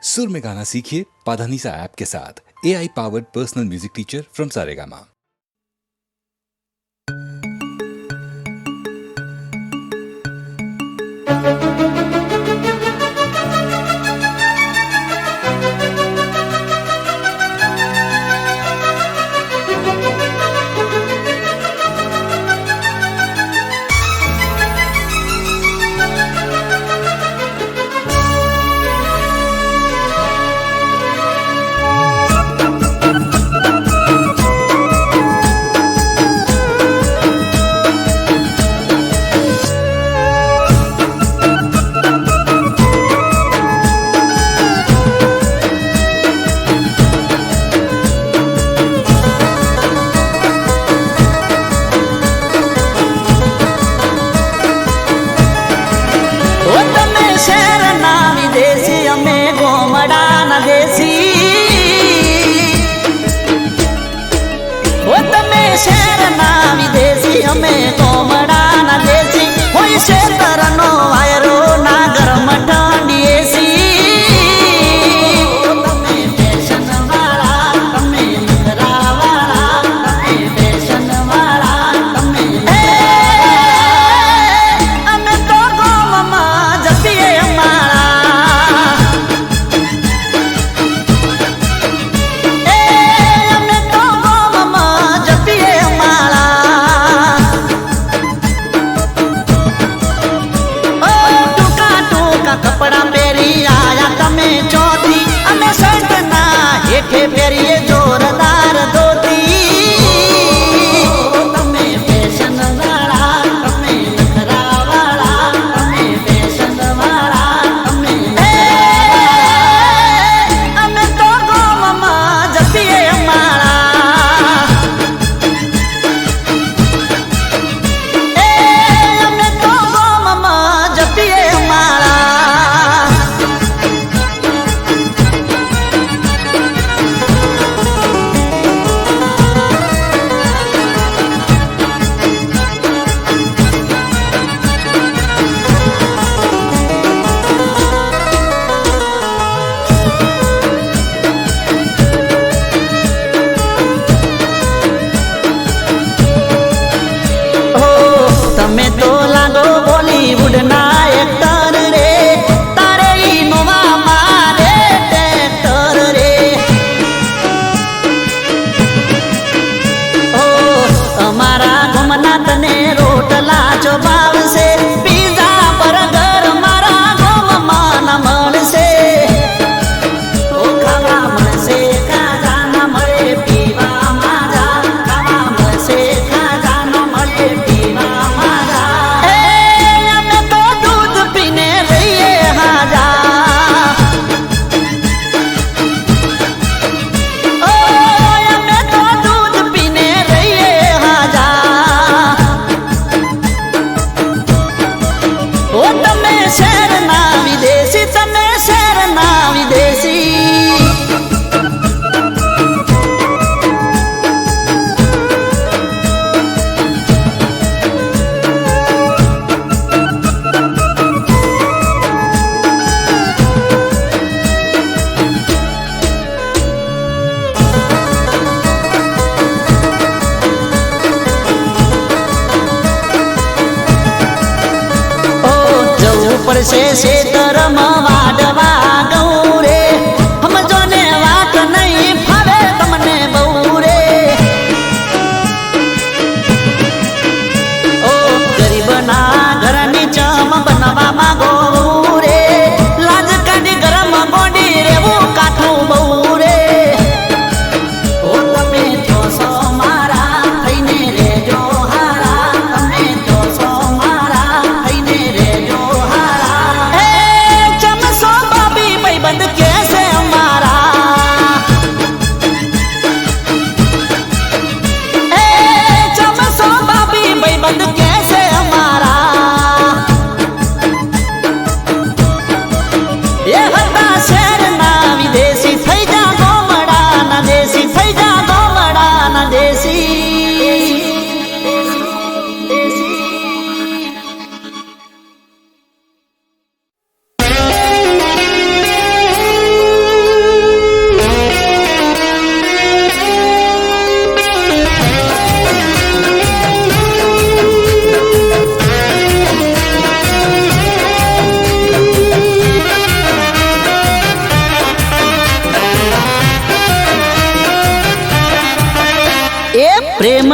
सुर में गाना सीखिए पाधानीसा ऐप के साथ AI powered personal music teacher from Saregama.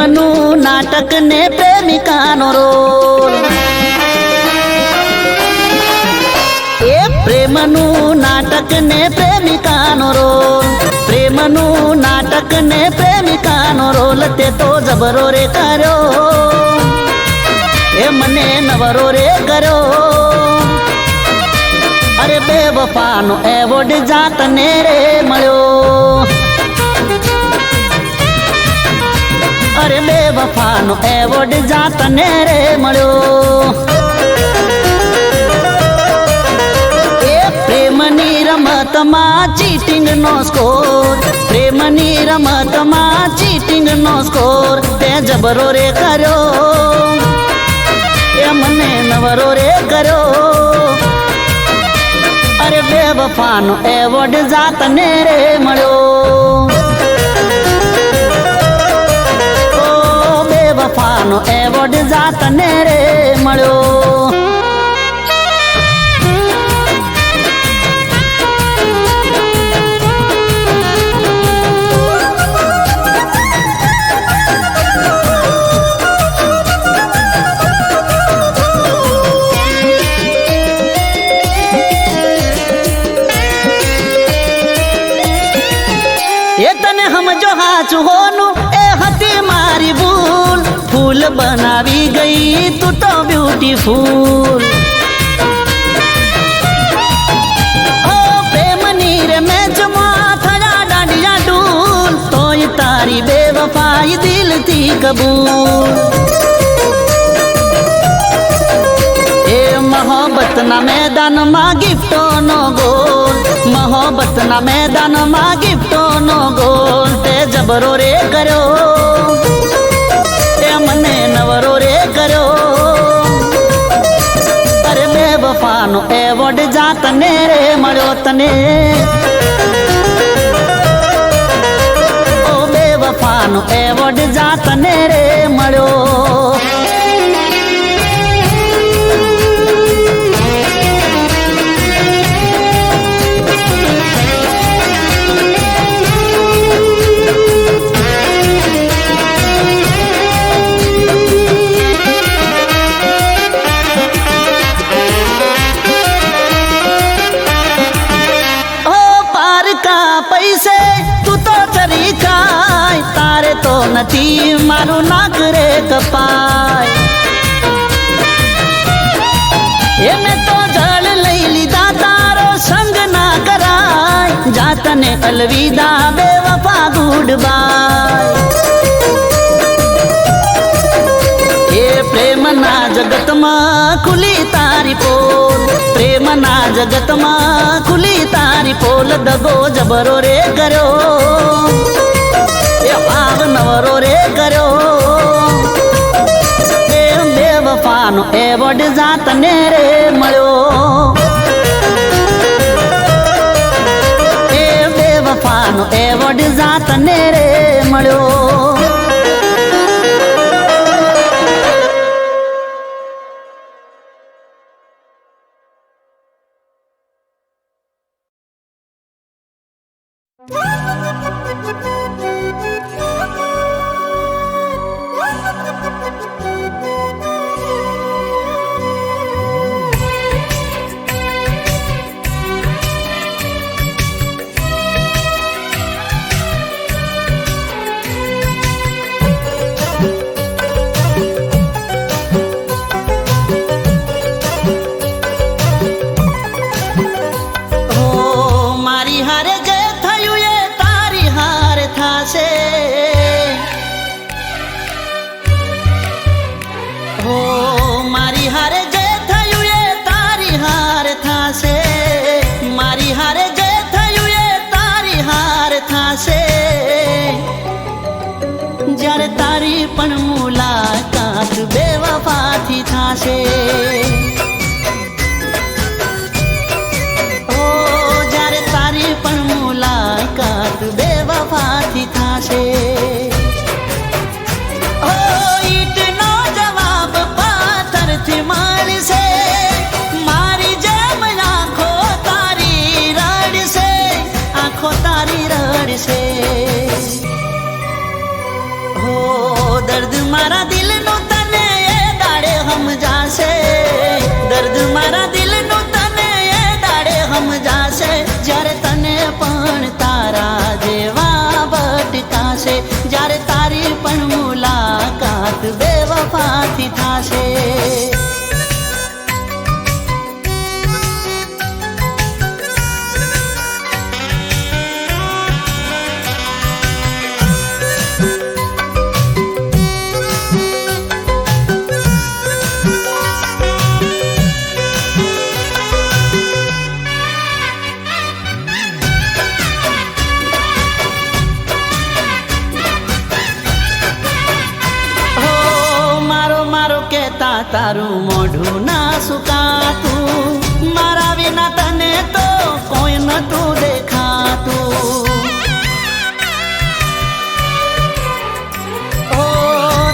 પ્રેમનું નાટક ને પ્રેમિકાનો રોલ, એ પ્રેમનું નાટક ને પ્રેમિકાનો રોલ, પ્રેમનું નાટક ને પ્રેમિકાનો રોલ તે તો જબરો રે કર્યો, એ મને નવરો રે કર્યો. અરે બેવફાનો એવોર્ડ જાતને રે મળ્યો, અરે બેવફાનો એવોર્ડ જાતને રે મળ્યો. એ પ્રેમની રમતમાં ચીટિંગ નો સ્કોર, પ્રેમની રમતમાં ચીટિંગ નો સ્કોર તે જબરો રે કર્યો, એ મને નવરો રે કર્યો. અરે બેવફાનો એવોર્ડ જાતને રે મળ્યો, ઓ બેવફાનો એવોર્ડ જાતને રે મળ્યો. એ તને સમજો હાચું હોનું એ હતી મારી ભૂલ, ફૂલ બનાવી ગઈ તું તો બ્યુટીફુલ. ઓ પ્રેમની રે મેચમાં થયા દાંડિયા ડૂલ, તોય તારી બેવફાઈ દિલથી કબૂલ. એ મોહબ્બતના મેદાનમાં ગિફ્ટોનો ગોલ, મોહબ્બતના મેદાનમાં ગિફ્ટોનો ગોલ તે જબરો રે કર્યો, એ મને નવરો રે કર્યો. અરે બેવફાનો એવોર્ડ જાતને રે મળ્યો તને, ઓ બેવફાનો એવોર્ડ જાતને રે મળ્યો. પૈસે તું તો ચરી ખાય, તારે તો નથી મારું નાક રે કપાય. એને તો જળ લઈ લીધા તારો સંગ ના કરાય, જાતને અલવિદા બેવફા ગુડ બાય. એ પ્રેમના જગતમાં ખુલી તારી પોલ, પ્રેમના જગતમાં ખુલી તારી પોલ દગો જબરો રે કર્યો, એ ભાવ નવરો રે કર્યો. એ બેવફાનો એવોર્ડ જાતને રે મળ્યો, એ બેવફાનો એવોર્ડ જાતને રે મળ્યો. જ્યારે તારી પણ મુલાકાત બેવફાથી થાશે, ઓ જ્યારે તારી પણ મુલાકાત બેવફાથી થાશે. ઓ ઈટનો જવાબ પાથરથી મળશે, મારી જેમ આંખો તારી રડશે, આંખો તારી રડશે. હો દર્દ મારા દિલનું તને એ દાડે સમજાશે, દર્દ મારા દિલનું તને એ દાડે સમજાશે, જ્યારે તને પણ તારા જેવા ભટકાશે, જ્યારે તારી પણ મુલાકાત બેવફાથી થાશે. તારું મોઢું ના સુકાતું, મારા વિના તને તો કોઈ નતું દેખાતું. ઓ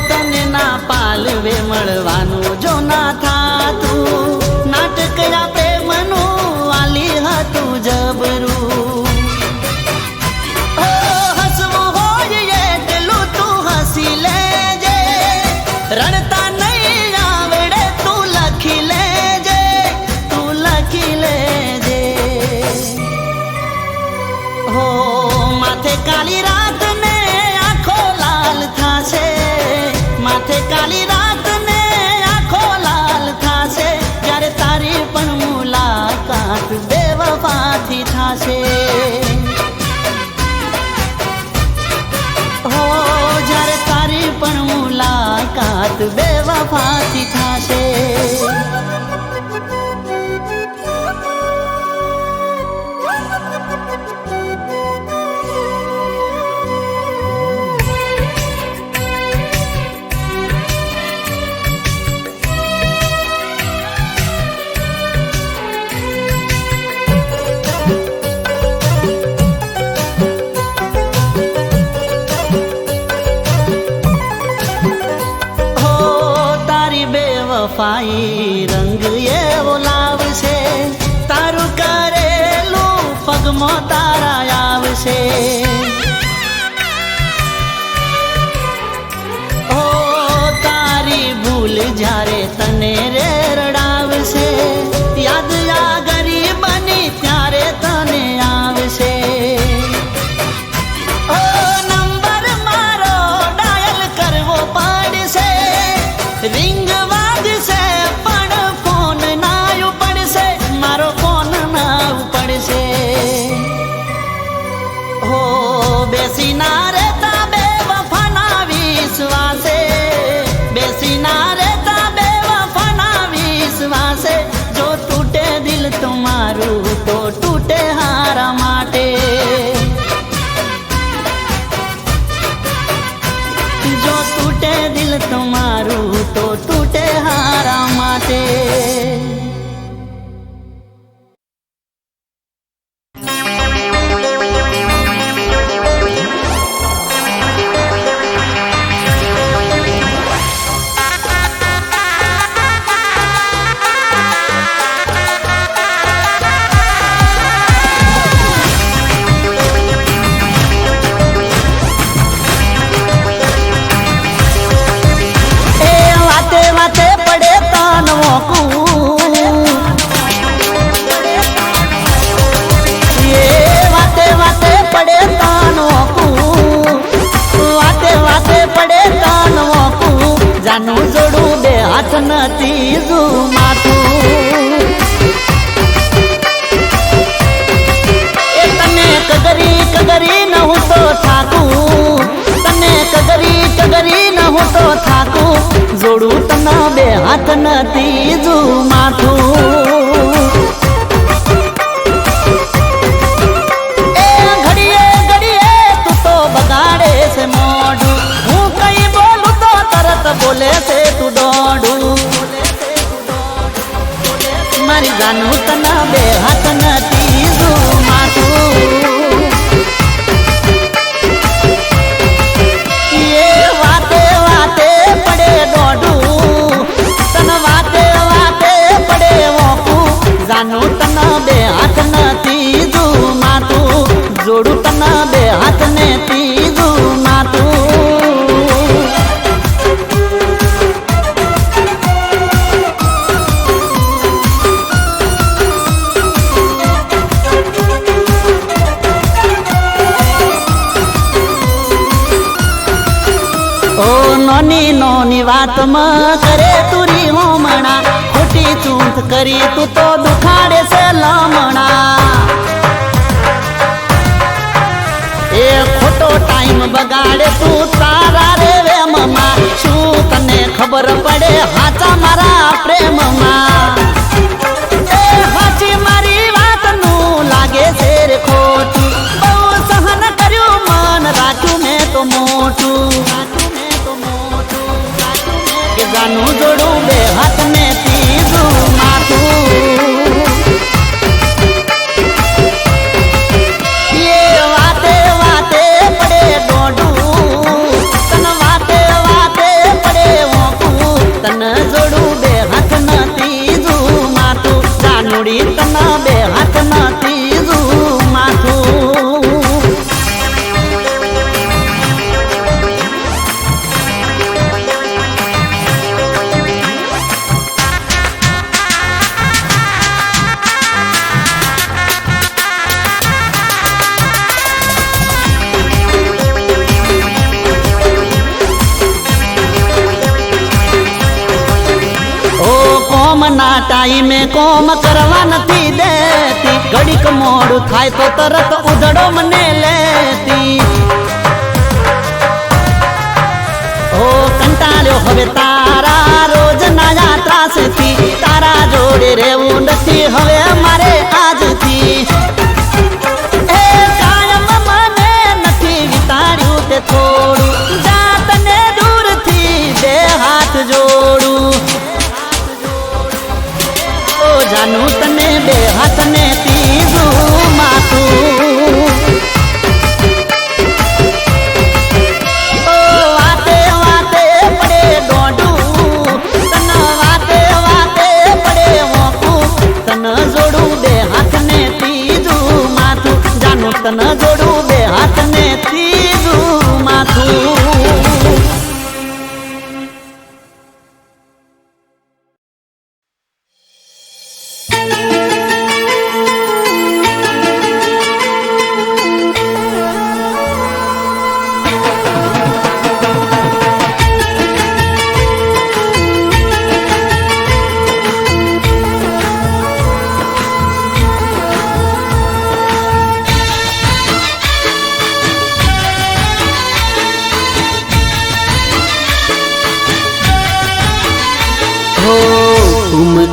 તને ના પાલવે મળવાનું જો ના થાતું, નાટકયા પ્રેમનું આલી હતું જબરું. ઓ હસવું હોય એટલું તું હસી લેજે, રડતા કાલી રાત ને આંખો લાલ થાશે, માથે કાલી રાત ને આંખો લાલ થાશે, જ્યારે તારી પણ મુલાકાત બેવફાથી થાશે. હો જ્યારે તારી પણ મુલાકાત બેવફાથી થાશે. વફાઈ રંગ એવો લાવશે, તારું કરેલું પગમાં તારા આવશે. ઓ તારી ભૂલ જ્યારે તને રે રડાવશે, યાદ આ ગરીબની ત્યારે તને આવશે. ઓ નંબર મારો ડાયલ કરવો પડશે, રિંગ બેસી ના રહેતા બેવફાના વિશ્વાસે, બેસી ના રહેતા બેવફાના વિશ્વાસે, જો તૂટે દિલ તમારું તો તૂટે હારા માટે, જો તૂટે દિલ તમારું તો તૂટે હારા માટે. જાનું જોડું બે હાથ નથી માથું, એ તને કગરી ન હું તો થાકું, તને કગરી ન હું તો થાકું, જોડું તને બે હાથ નથી માથું. એ ઘડીએ ઘડીએ તું તો બગાડે છે મોઢું, હું કઈ બોલું તો તરત બોલે છે તું દોડું. મારી જાનું તને બે હાથ નથી માથું. એ વાતે વાતે પડે દોડું, તને વાતે વાતે પડે વોકું, જાનું તને બે હાથ નથી માથું, જોડું તને બે હાથ ને ત્રીજું માથું. बात में करे तुरी होमणा, खोटी चूंथ करी तू तो दुखाड़े से लामणा। ए खोटो टाइम बगाड़े तू तारा रे वे ममा, शू तने खबर पड़े हाचा मारा प्रेम में। ए हाची मारी बात नू लागे शेर खोटू, बहु सहन कर्यु मन राखू में तो मोटू। के जानू जोड़ू बे हाथ में तीजू माथू, ये वाते वाते पड़े डोडू, तन वाते वाते पड़े वोकू, तन जोड़ू बे हाथ में तीजू माथू, जानूड़ी तन बे हाथ में तीजू माथू। ना टाइम में कोम करवा नहीं देती, घड़ीक मोड़ू थाय तो तरत उधड़ो मने लेती। ओ कंटाळ्यो हवे तारा रोज नया त्रास थी, तारा जोड़े रेवू नथी हवे मारे आज थी। ए कायम मने नथी विताड़्यू ते थोड़ू, जातने दूर थी बे हाथ जोड़ू। जानू तने बे हाथ ने तीजू माथू, ओ वाते वाते पड़े डोडू, तन वाते वाते पड़े वोकू, तन जोड़ू बे हाथ ने तीजू माथू, जानू तन जोड़ू बे हाथ ने तीजू माथू।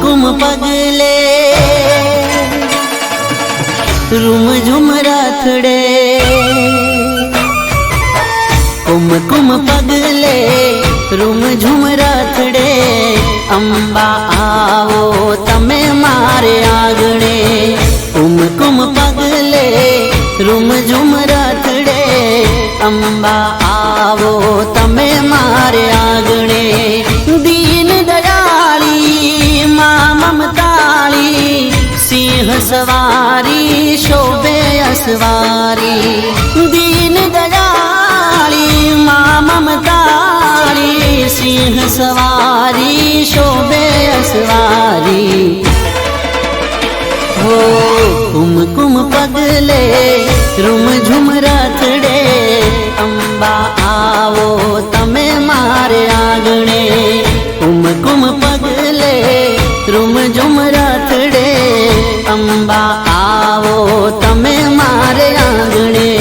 कुम पगले रूम झुम राथड़े, कुम पगले रूम झुम राथड़े, अंबा आवो तमे मारे आगणे। कुम पगले रूम झुम राथड़े, अंबा आवो तमे मारे आगणे। दीन दयाली मां ममताली, सिंह सवारी शोभे असवारी। दीन दयाली मां ममताली, सिंह सवारी शोभे असवारी। हो कुम पगले रूम झुम राथड़े, अंबा आवो तमे मारे आगणे। कुम पगले रूम झुम राथड़े, अंबा आवो तमे मारे आंगणे।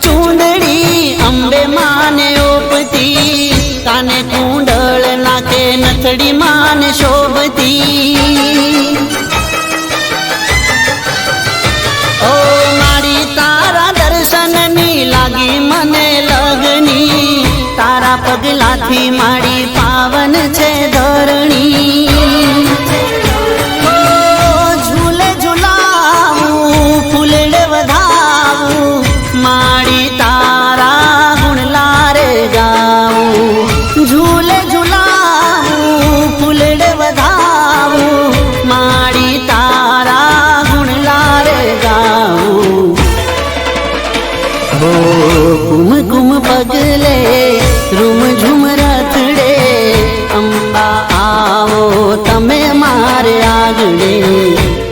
चूंदड़ी अंबे माने ओपती, काने कुंडल नाके नथड़ी माने शोभती। ओ मारी तारा दर्शन नी लागी मने लगनी, तारा पगला थी मारी पावन छे धरणी। झूले झूलाऊ फूलड़े वधाऊ, माड़ी तारा गुण लारे गाऊं। झूले झूलाऊं फूल હો કુમકુમ પગલે રૂમ ઝુમ રથડે અંબા આવો તમે મારે આગળે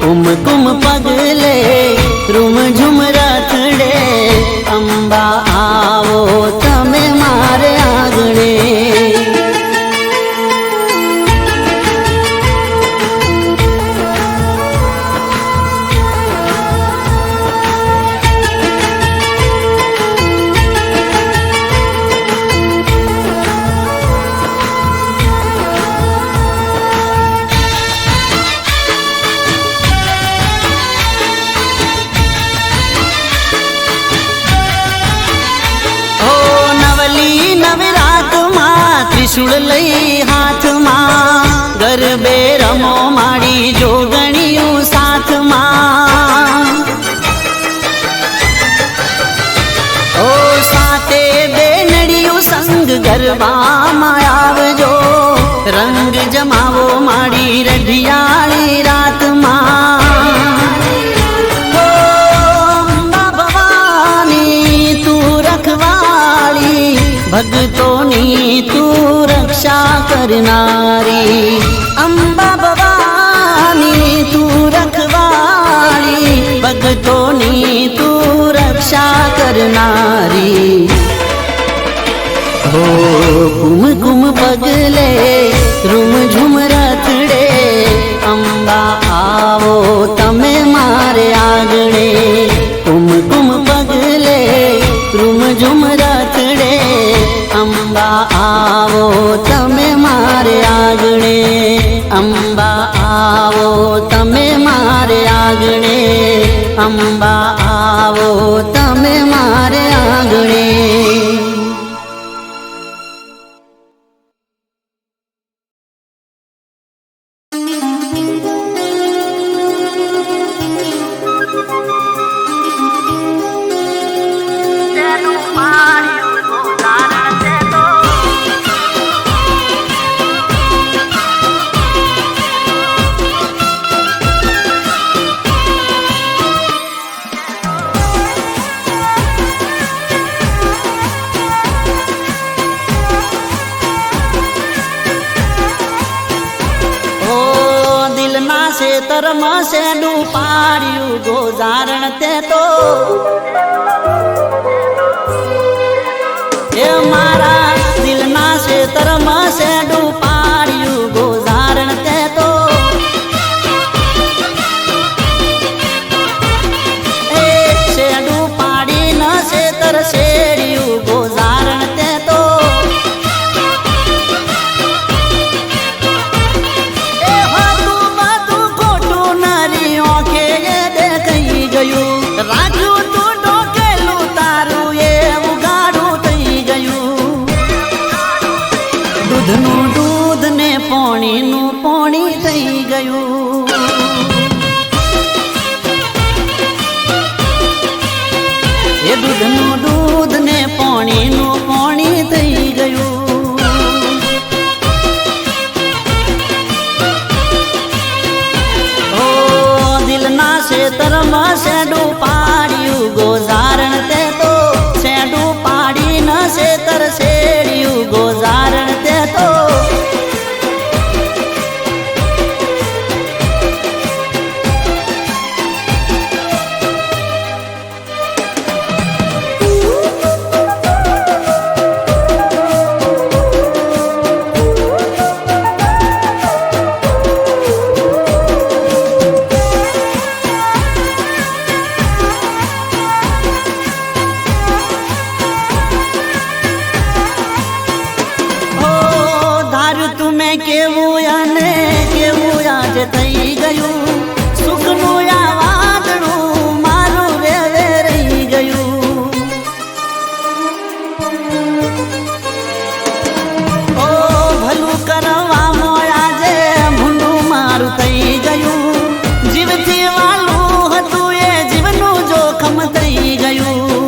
કુમકુમ પગલે રૂમ ઝુમ રથડે અંબા આવો તમે મારે આગળે ત્રિશુળ લઈ હાથમાં ગરબે રમો માડી જોગણિયું સાથમાં ઓ સાતે બેનડિયું સંગ ગરબામાં આવજો રંગ જમાવો માડી રઢિયાળી રાતમાં અંબા ભવાની તું રખવાળી ભગતોની તું રક્ષા કરનારી અંબા ભવાની તું રખવાળી ભગતોની તું રક્ષા કરનારી હો કુમકુમ પગલે રૂમ ઝુમ રથડે અંબા આવો તમે મારે આગળે કુમકુમ પગલે રૂમ ઝુમ રથડે અંબા આવો તમે મારે આગળે અંબા આવો તમે મારે આગળે અંબા આવો તમે મારે આગળે તરમાં શેડું પાડ્યું ગોજારણ તે તો એ મારા દિલના શેતરમાં શેડું પાડ્યું ગોજારણ તે તો એ શેડું પાડીને શેતર શેડ્યું ગોજારણ તે તો રાખ્યું તું ડોકેલું તારું એ ઉગાડું થઈ ગયું દૂધનું દૂધ ને પોણીનું પોણી થઈ ગયું એ દૂધનું દૂધ ને પોણીનું પોણી થઈ ગયું દિલના શેતરમાં શેડું પાડ્યું ગોજારણ તે તો શેડું પાડીને શેતર શેડ્યું ગોજારણ તે તો કેવું અને કેવું આજે થઈ ગયું સુખનું આ વાદળું મારું રેવે રહી ગયું ઓ ભલું કરવામાં આજે ભૂંડું મારું થઈ ગયું જીવથી વાલું હતું એ જીવનું જોખમ થઈ ગયું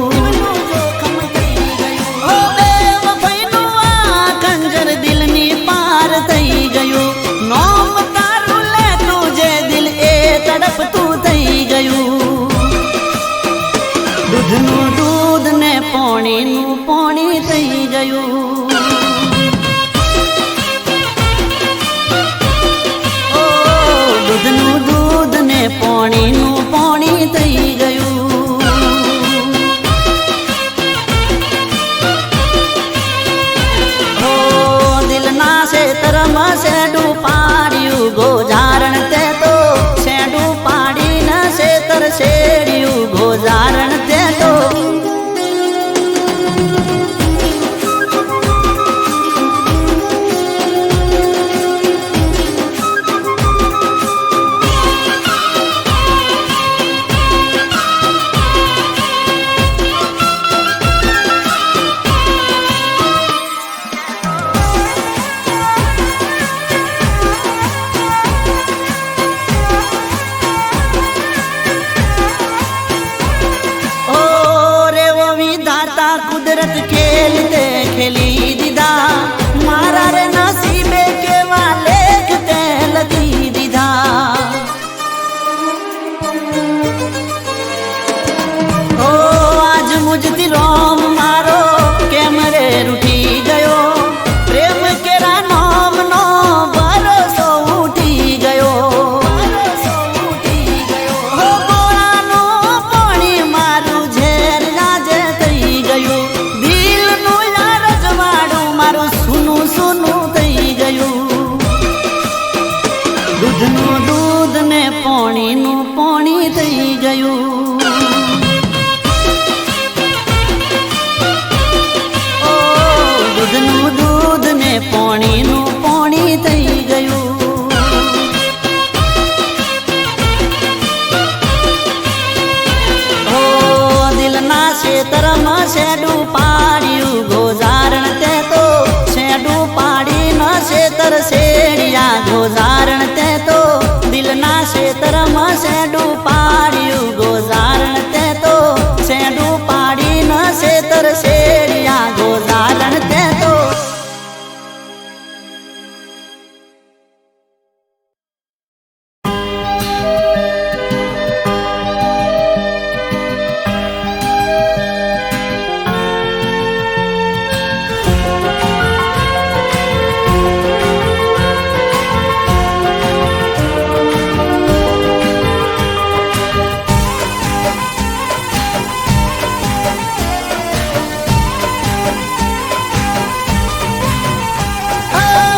થઈ ગયું નોમ તારું લે તું જે દિલ ગયું. ઓ દૂધનું દૂધ ને પોણીનું પોણી થઈ ગયું. ઓ દિલના શેતરમાં શેડું પાડ્યું ગોજારણ તે તો શેડું પાડીને શેતર શેડ્યું ગોજારણ તે તો. કુદરત ખેલ તે ખેલી દીધા મારા રે નસીબે કેવા લેખ તે લખી દીધા. ઓ આજ મુજથી રોમ મારો કેમ રે રૂઠી ગયો. પ્રેમ કેરા નામ નો ભરોસો ઉઠી ગયો. હો ગોળાનું પાણી મારું ઝેર આજે થઈ ગયું. દિલનું યાર રજવાડું મારું સૂનું સૂનું થઈ ગયું. દૂધનું દૂધ ને પોણીનું પોણી થઈ ગયું. ઓ દૂધનું દૂધ ને પોણીનું પોણી થઈ ગયું. ઓ દિલના શેતરમાં શેડું પાડ્યું ગોજારણ તે તો શેડું પાડીને શેતર શેડિયા ગોજારણ તે તો. દિલના શેતરમાં શેડું પાડ્યું ગોજારણ તે તો શેડું પાડીને શેતર શેડિયા ગોજારણ તે તો.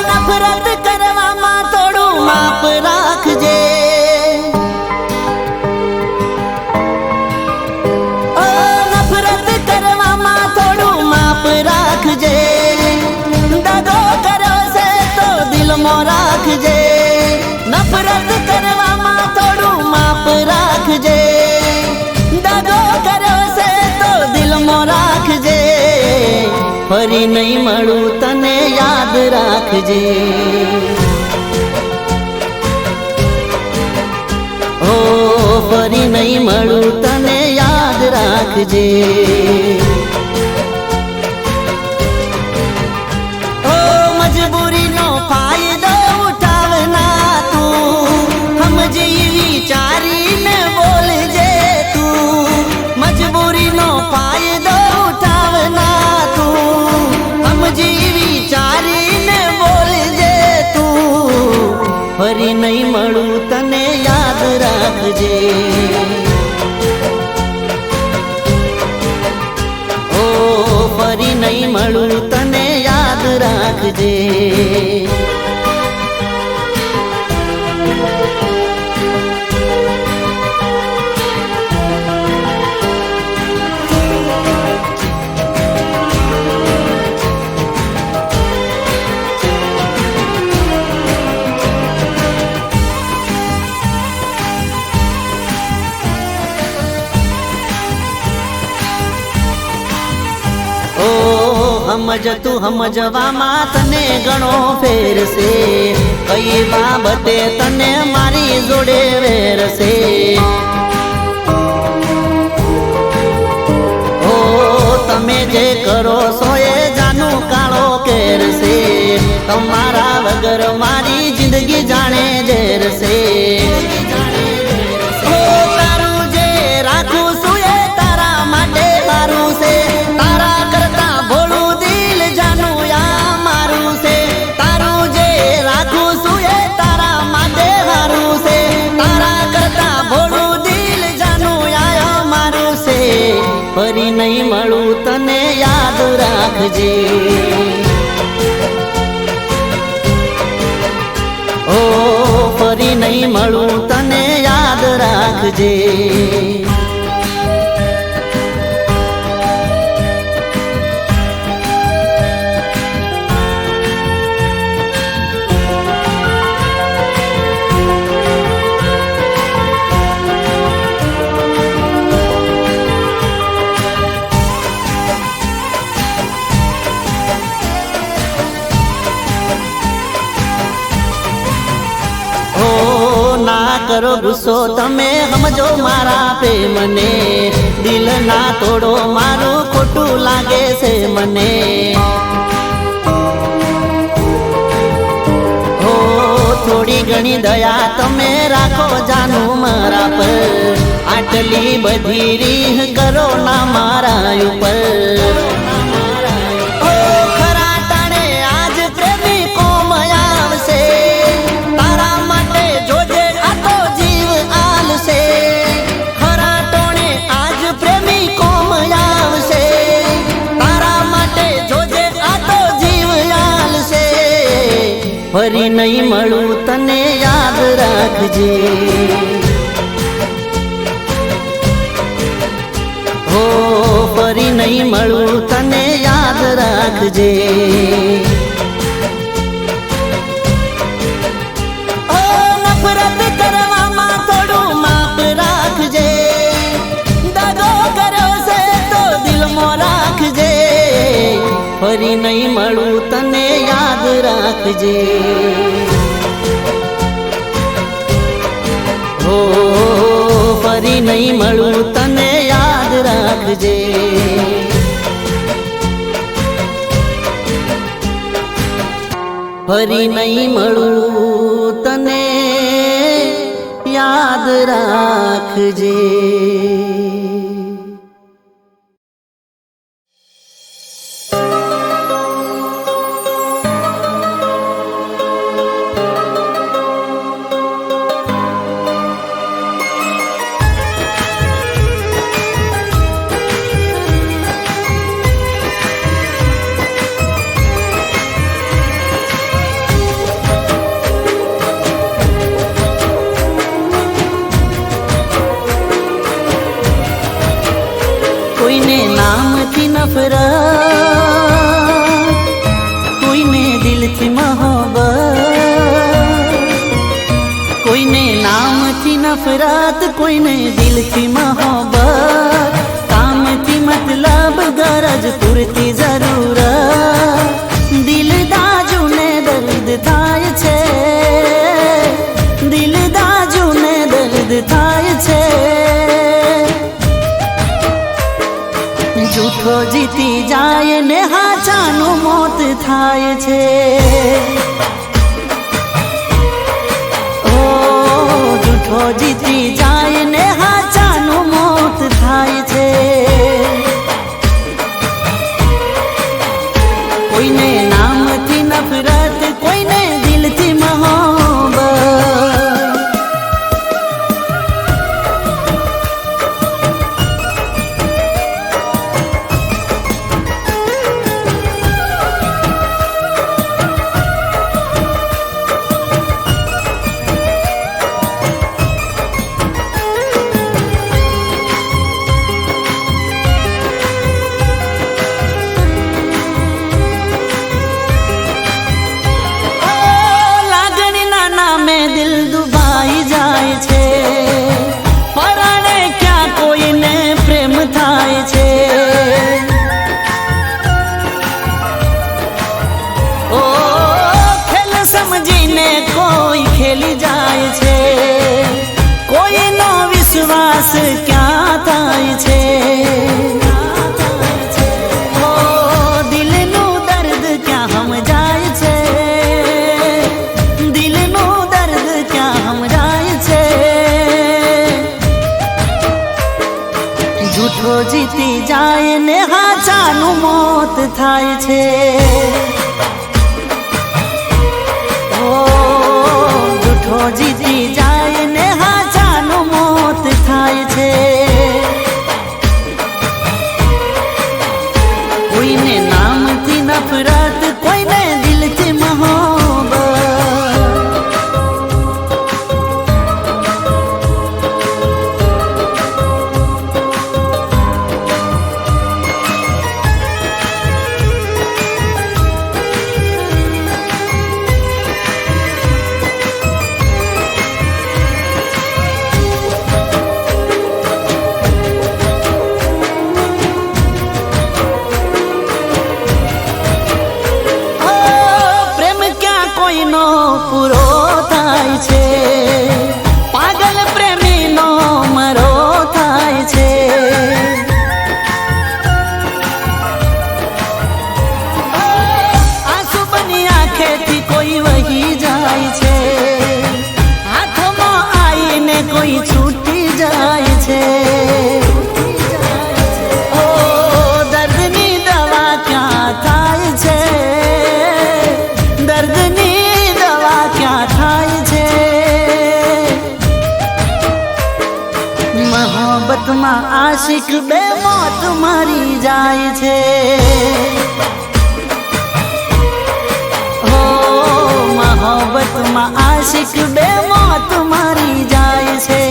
નફરત કરવામાં થોડું માપ રાખજે. ઓ નફરત કરવામાં થોડું માપ રાખજે. દગો કર્યો છે તો દિલમાં રાખજે. નફરત કરવામાં થોડું માપ રાખજે. દગો કર્યો છે તો દિલમાં રાખજે. ફરી નહીં મળું તને યાદ રાખજે. ઓ ફરી નહીં મળું તને યાદ રાખજે. ઓ મજબૂરીનો ફાયદો ઉઠાવના તું સમજી વિચારીને બોલજે તું. મજબૂરીનો ફાયદો ઉઠાવના તું સમજી વિચારીને બોલજે તું. ફરી નહીં મળું તને યાદ રાખજે. ઓ ફરી નહીં મળું તને યાદ રાખજે. સમજ તું સમજવામાં તને ઘણો ફેરશે. કઈ બાબતે તને મારી જોડે વેરશે. ઓ તમે જે કરો છો એ જાનું કાળો કેરશે. તમારા વગર મારી જિંદગી જાણે ઝેરશે. ઓ તારું જે રાખું છું એ તારા માટે સારું છે. તારા કરતા ભોળું દિલ રાખજે. ઓ ફરી નહીં મળું તને યાદ રાખજે. ના કરો ગુસ્સો તમે સમજો મારા પ્રેમને, દિલ ના તોડો મારું ખોટું લાગે છે મને. હો થોડી ઘણી દયા તમે રાખો જાનું મારા પર, આટલી બધી રીહ કરો ના મારા ઉપર. ફરી નહીં મળું તને યાદ રાખજે. હો ફરી નહીં મળું તને યાદ રાખજે. ઓ નફરત કરવામાં થોડું માપ રાખજે, દગો કર્યો છે તો દિલમાં રાખજે. ફરી નહીં મળું તને યાદ રાખજે. હો ફરી નહીં મળું તને યાદ રાખજે. ફરી નહીં મળું તને યાદ રાખજે. કોઈને નામથી નફરત, કોઈને દિલથી મોહબ્બત. કોઈને નામથી નફરત, કોઈને દિલથી મોહબ્બત. કામથી મતલબ ગરજ પૂરતી જરૂરત. દિલ દાજુને દર્દ થાય છે, દિલ દાજુને દર્દ થાય છે. જૂઠો જીતી જાય ને હાચાનું મોત થાય છે. ઓ જૂઠો જીતી જાય ને હાચાનું મોત થાય છે. કોઈને નામથી નફરત, કોઈને દિલથી મોહબ્બત. જીતી જાય ને હાચાનું મોત થાય છે. ઓ જૂઠો જીતી જાય ને હાચાનું મોત થાય છે. કોઈને નામ નફરત કોઈને દિલથી મોહબ્બત પૂરો થાય છે પાગલ પ્રેમીનો મરો થાય છે આંસુ બની આંખેથી કોઈ વહી જાય છે હાથમાં આવીને કોઈ છૂટી જાય છે ઓ દર્દની દવા ક્યાં થાય છે દર્દની મોહબ્બતમાં આશિક બે મોત મારી જાય છે હો મોહબ્બતમાં આશિક બે મોત મારી જાય છે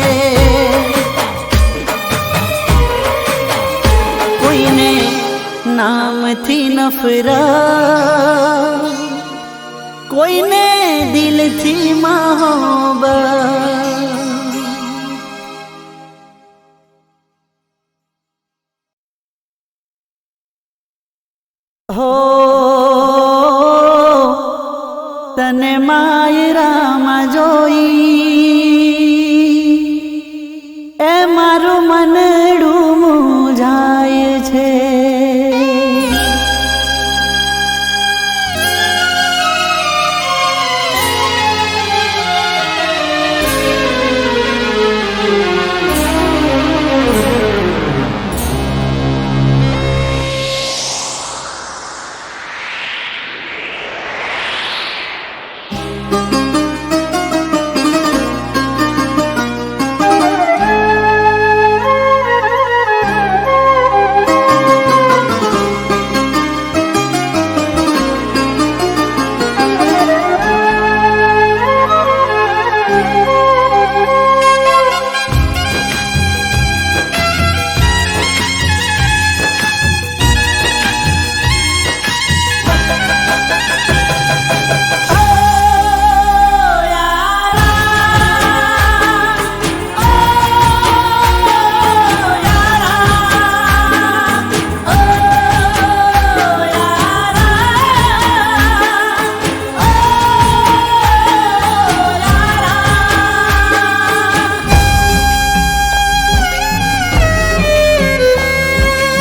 કોઈને નામથી નફરત કોઈને દિલથી મોહબ્બત હો તને માયરામાં જોઈ એ મારું મનડું મૂંઝાય છે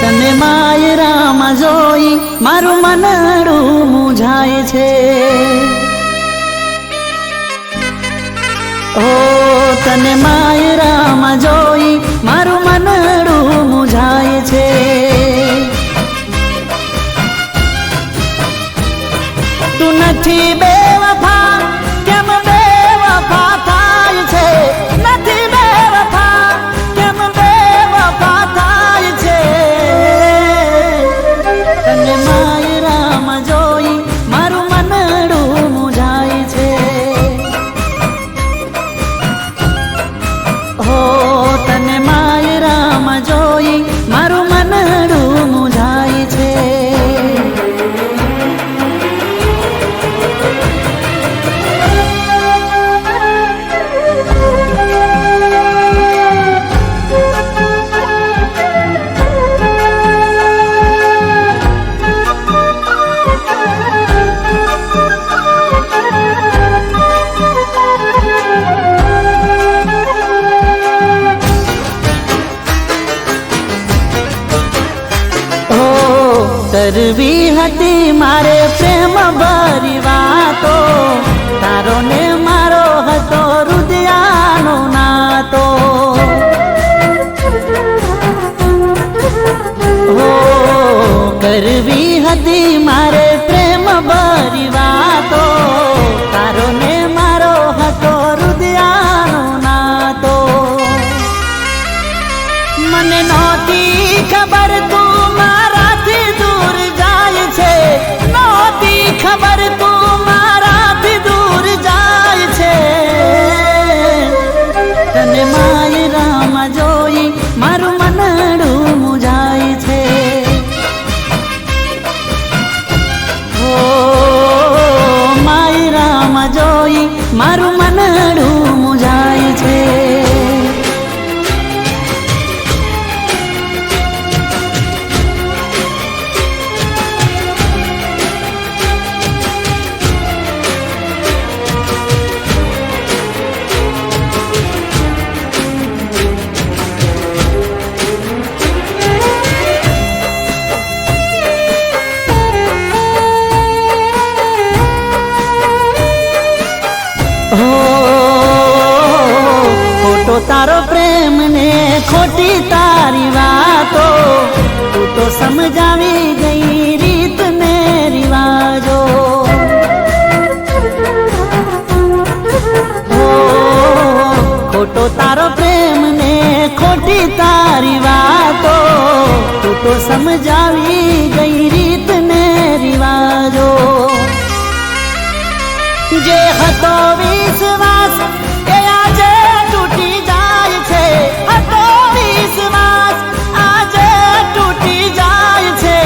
તને માયરામાં જોઈ મારું મનડું મૂંઝાય છે ઓ તને માયરામાં જોઈ મારું મનડું મૂંઝાય છે તું નથી બેવફા કેમ બેવફા થાય છે નથી બેવફા કેમ બેવફા થાય છે તને માયરામાં જોઈ મારું મનડું મૂંઝાય છે હો તને માયરામાં જોઈ મારું મનડું મૂંઝાય છે કરવી હતી મારે પ્રેમ ભરી વાતો તારો ને મારો હતો હૃદયાનો નાતો હો કરવી હતી મારે પ્રેમ ભરી વાતો તારો ને મારો હતો હૃદયાનો નાતો મને નહોતી ખબર તું મારાથી દૂર જાય છે ખોટો તારો પ્રેમ ને ખોટી તારી વાતો તું તો સમજાવી ગઈ રીત ને રિવાજો ખોટો તારો પ્રેમ ને ખોટી તારી વાતો તું તો સમજાવી ગઈ રીત ને રિવાજો જે હતો વિશ્વાસ એ આજે તૂટી જાય છે હતો વિશ્વાસ આજે તૂટી જાય છે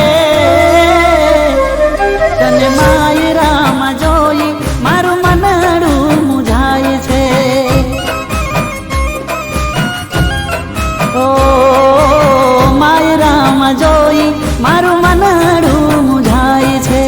તને માયરામાં જોઈ મારું મનડું મુંજાય છે ઓ માયરામાં જોઈ મારું મનડું મુંજાય છે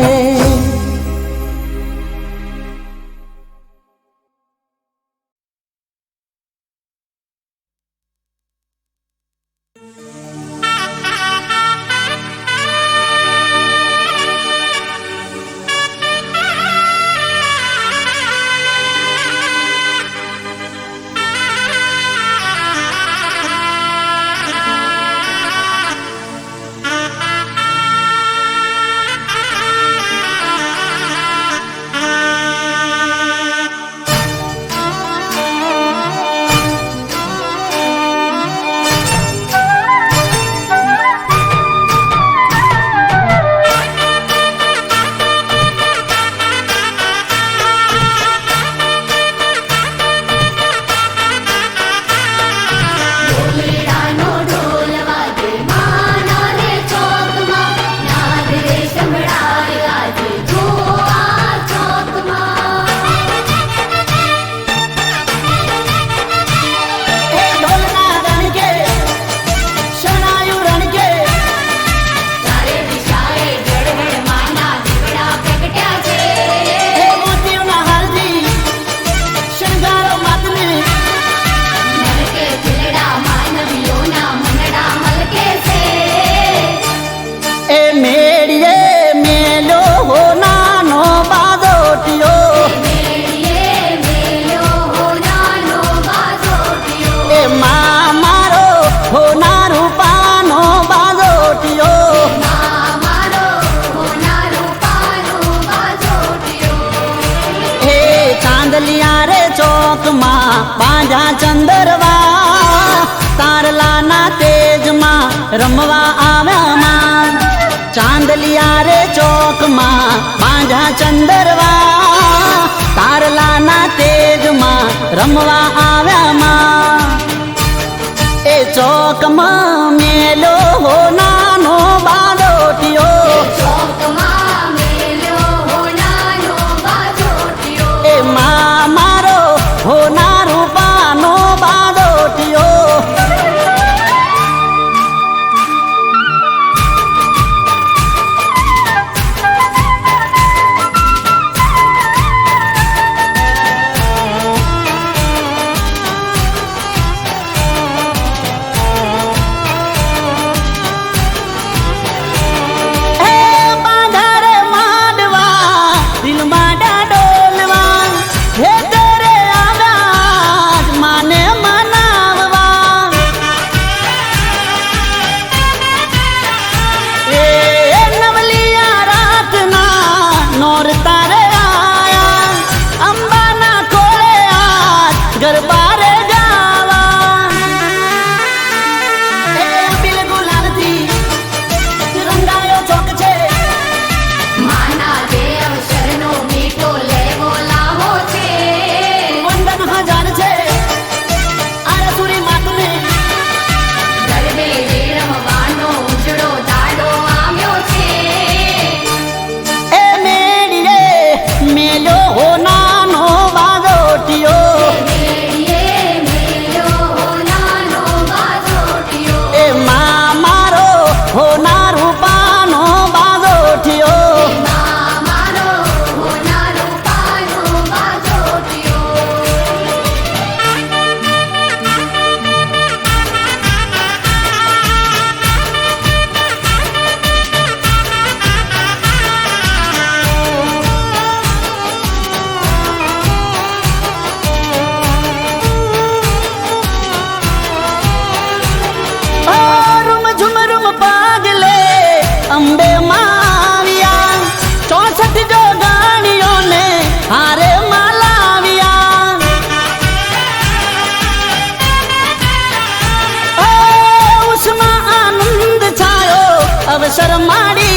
બાંજા ચંદરવા તારલાના તેજમાં રમવા આવ્યામાં ચાંદલિયા રે ચોકમાં બાંજા ચંદરવા તારલાના તેજમાં રમવા આવ્યામાં એ ચોકમાં મેલો હો નાનો બાલોટિયો એ મારો હો ના રૂપાનો બાલોટિયો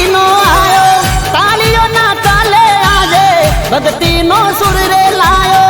મહિનો આયો તાળીઓ ના ચાલે આજે ભક્તિ નો સુર રે લાયો